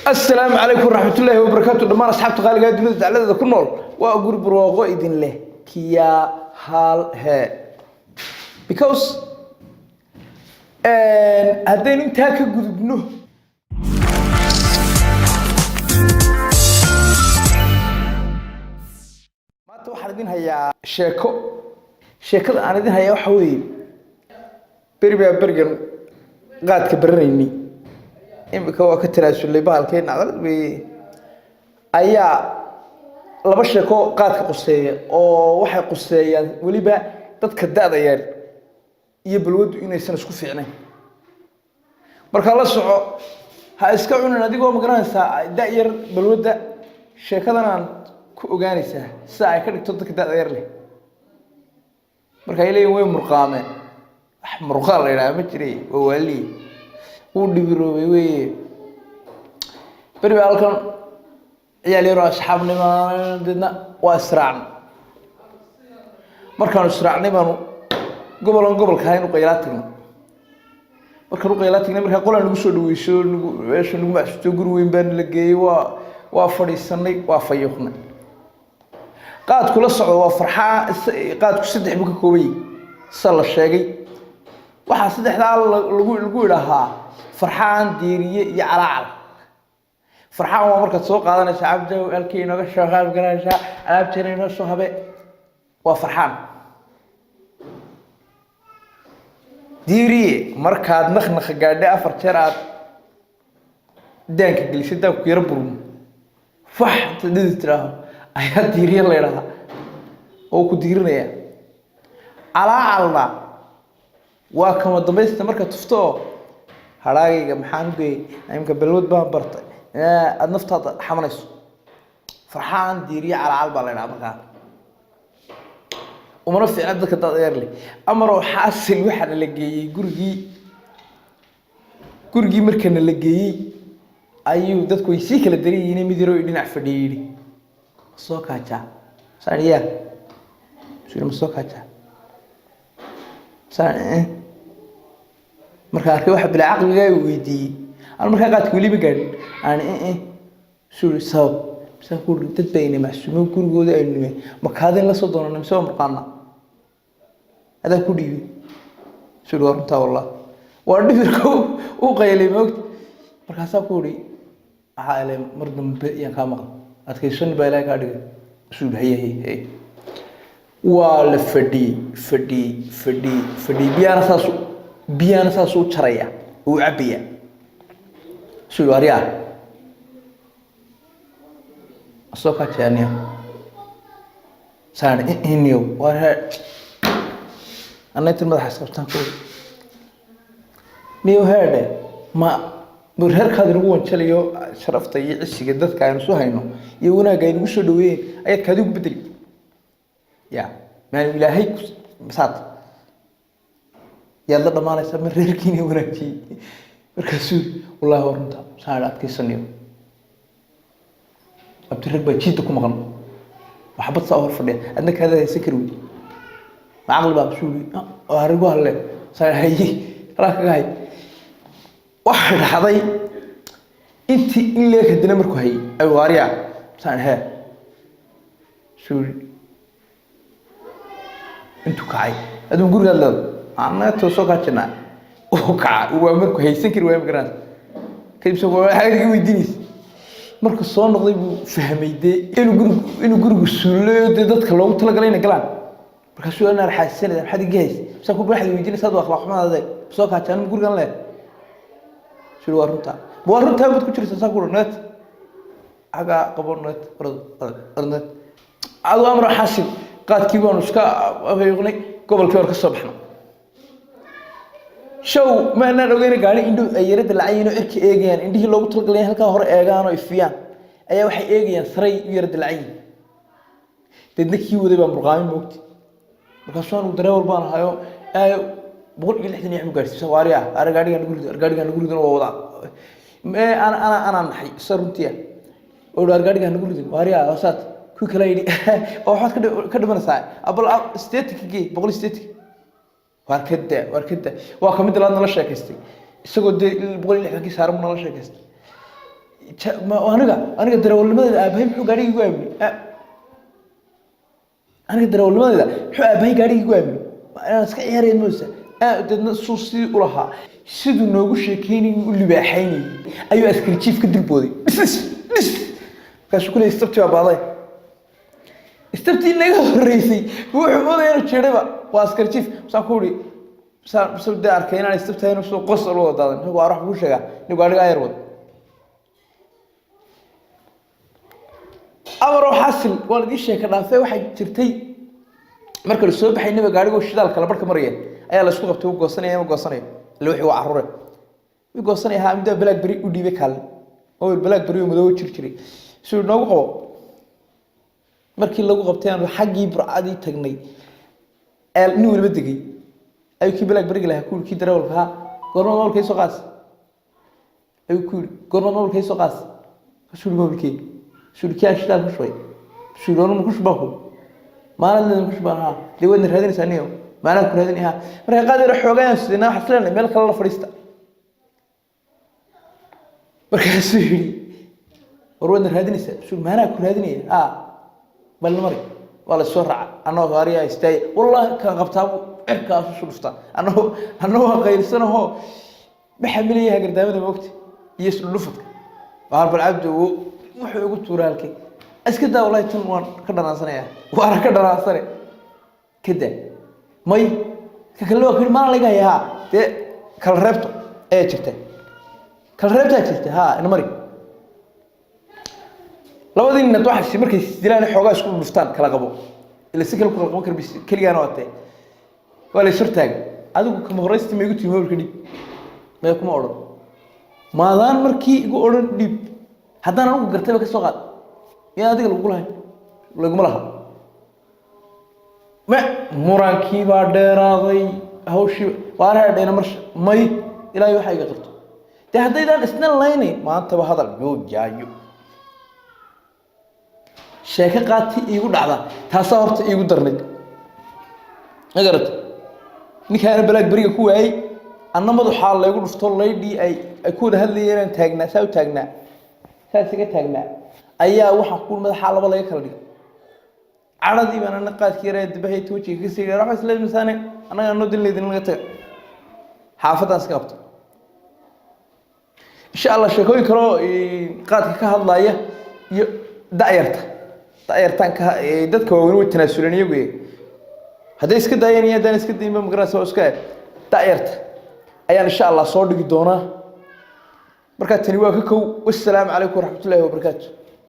السلام عليكم ورحمة الله وبركاته. دمان أصحاب تقالي قاعد دنيا تعلق كنول وأقول برواقو إذن له كيا حال ها because هذين انتهاك قدبنه ما توحد دين هيا شيكو أنا دين هيا وحوي برجر قاعد كبرني imika waa ka tanaasulay bahalkeen cadalad way ayaa laba sheeko qaadka quseeya oo waxay quseeyaan waliba dadka da'da yar iyo balwadu inaysan isku fiicnayn marka la soco ha iska cunin adigoo magaranaysa da' yar balwada sheekadan aan ku ogaanaysaa sida ay ka dhigto dadka da'da yar leh marka ay leeyihiin way murqaameen murqaal la yiraahdo ma jiray waa wali ودبيروي وي بري بالكم عيالي رو اصحابنا ما بدنا واسرعنا markaan israacnay baanu gobol kaaynu qeylaatagna markaan qeylaatagna markaa qolaan lagu soo dhaweysho weesho lagu macsuusto guri weyn baan la geeyay waa fadhiisanay waa fayuqnay qaadku la socdo waa farxaa qaadku saddex buu ka koobay sal la sheegay waxa saddexda lagu ilaahaa فرحان ديرية يعلى فرحان ومركز سوق هذا أنا شعب جو الكين وكشغال قراشة أنا بترين الصحابة وفرحان ديرية مركز نخ قاعدة أفرشرات دانك اللي شدة ويربون فح تدز تراه أيها ديرية اللي راها أو كديرنا على الله وكم الضبيط مركز تفتو هراجي محمد يمكن بلود بان برت النفط حمرس فرحان ديري على علبة الله يرحمها ومرفع عندك التغيير لي أمره حاسس الواحد اللي جاي جرجي مركن اللي جاي أيوه ده كويس كلا دري يني مديرو يدين عفديري سوق هجا سريع شو مسوق هجا سريع marka arkay wax bila aqliga weydii aan marka qaadku waliba gaarin aan soo sabab ku dad bayna maxsuumo gurigooda ay nimay makaadin la soo doonana soo marqaana hada ku dhiibi soo warta wallah waa dhibirku uu qaylay moogta markaas ku dhii waxa ay mar dambe yaan ka maqan adkaysan baa ilaahay ka dhigay soo hayay waa la fadhi biyana saasu بيانا ساسو تريا وعبيا شو يوريا السوكا تانية سان إنيو وره أنا يتم حسب تنقول نيو هذا ما برهر كادر وون شليو شرفت يعيش جدت كائن سوهينو يونا جاي نقول دوين أي كادو بدري يا ما إلى هيك مسات يلا دمان يسمى ريركيني ورنجي مركزول والله ورنتا ساعات كيسنيو أبترك بيجيتكم مغن وحبت صور فدي عندك هذا يسكروي معقل باب شوي وهرجوها له صار هيجي راك جاي واحد حضي أنت اللي كدنا مركو هي أو واريا صار ها شو أنتو كاي أدم قول الله أنا توصل كاتشنا وكع وأمرك هيسكر ويا مقران كيف سوى حاجة ويدينيس مركز صون نضيب فهمي ده إنه جرو السلة ده تكلم طلع علينا كلام مركز شو أنا راح السنة ده حد جاهز بس أكون واحد ويدينيس هذا أخلاق ما هذا بس هو كاتشنا نقول قال له شو الورطة بورطة بتكون شو تساقول نت حاجة قبل نت نت هذا أمر حاسب قاد كيبان وسكا أبي يغني قبل كيور كصبحنا شو ما أنا رجعنا قاعد إندو يرد العين وإرك إيجان إنديه لو بطلق ليه هالك هور إيجان وإفيان أيه وحي إيجان ثري يرد العين تدنك يو ذي بمرقامين موت بكسوان ودراول بان هايو أيه بقول إيه لحد نعمل قارس سواريا أرجع نقول ذي ووضع ما أنا نحي سرنتيا ولا أرجع نقول ذي واريا وسات كل كلايدي أو حد كده من الساعة أبل استيتك كي بقول استيتك واركده وكمد لنا لا شاكستي isagoo baqol lixdankii saaran la sheekaystay aniga darawalnimadeeda aabahay muxuu gaadhiga igu aamini aniga darawalnimadeeda muxuu aabahay gaadhiga igu aamini inaan iska ciyaaraya moosa dadna suu sidii u lahaa siduu noogu sheekeynay u libaaxaynayay ayuu askari jiif ka dilbooday markaasuu ku leeyay istabtii baa baaday istabtii naga horreysay wuxuu moodaya inuu jeedhayba waa askari jiif masaan ku ihi saan dee arkay inaan istabtahay inuu soo qos uga wadaadan isagu waa wax kuu sheegaa nin gaadhiga ayar wada amaro xasil waan idin sheeka dhaafay waxay jirtay marka la soo baxay nabi gaadhigo shidaalka la barka maraya ayaa la isku qabtay uu goosanaya ama goosanayo looxi waa carruure uu goosanaya ha amida blackberry u dhiibay kale oo blackberry madow jiray soo noogu qabo markii lagu qabtay aan xaggii burcadii tagnay nin waliba degay ayuu kii blackberry lahaa kuulkii darawalka goorma noolkay soo qaas ayuu kuul goorma noolkay soo qaas suu goolkii shurkiyaa shidaal ku shubay shuroonu ma ku shubaku maalin ku shubaa dee wadna raadinaysaa niyo maalin ku raadinayhaa marka qaadar xoogaan sidina waxa filan meel kale la fadhiista markaasuu yidhi war wadna raadinaysaa shur maalin ku raadinaya bal mari waa la soo raaca anoo gaariya istaay wallahi kan qabtaa cirkaas u shufta anoo qaylsanaho maxamilaya gardaamada moogta iyo lufadka waa bal abdu wuxuu ugu tuuraalkay iska daa wallahi tan waan ka dhanaansanaya waana ka dhanaansanay kada may ka kale waa ma laga hayaa dee kala reebto ee jirtay kala reebta jirtay ina mari labadii nin waxay markay dilaan xoogaa isku dhuftaan kala qabo ila si kale ku qalqan karbis kaliya nootay wala shirtaag adigu kama horeysti ma igu tiimo markii dib ma kuma oran maadaan markii igu oran dib haddana anigu gartay ka soo qaad yaa adiga laguma laha ma murankii baa dheeraaday hawshii waa raadayna marsha may ilaahay waxa iga qabto dee haddaydaan isna laynay maantaba hadal joojayo sheeko qaati iigu dhacda taasaa horta iigu darnay magarat ninkaan blackberry ku waayay anna madaxa laygu dhufto laydii ay ku wada hadlayeen taagnaa saa u taagnaa saasiga taagnaa ayaa waxa ku madaxa laba laga kala dhigay caradii baan ana qaadkii yaray dibahay toojiga ka sii raxay isla misaane anaga noo dileedin laga tagay xaafadan iska qabto insha Allah sheekooyin kale qaadka ka hadlaya iyo da'yartan ka dadka waaweyn way tanaasuleen iyagu haday iska daayeen iyo hadaan iska diinba magarasa oo iska da'yarta ayaan insha Allah soo dhigi doonaa marka tani waa ka kow. Wassalaamu calaykum waraxmatullaahi wabarakaatuh.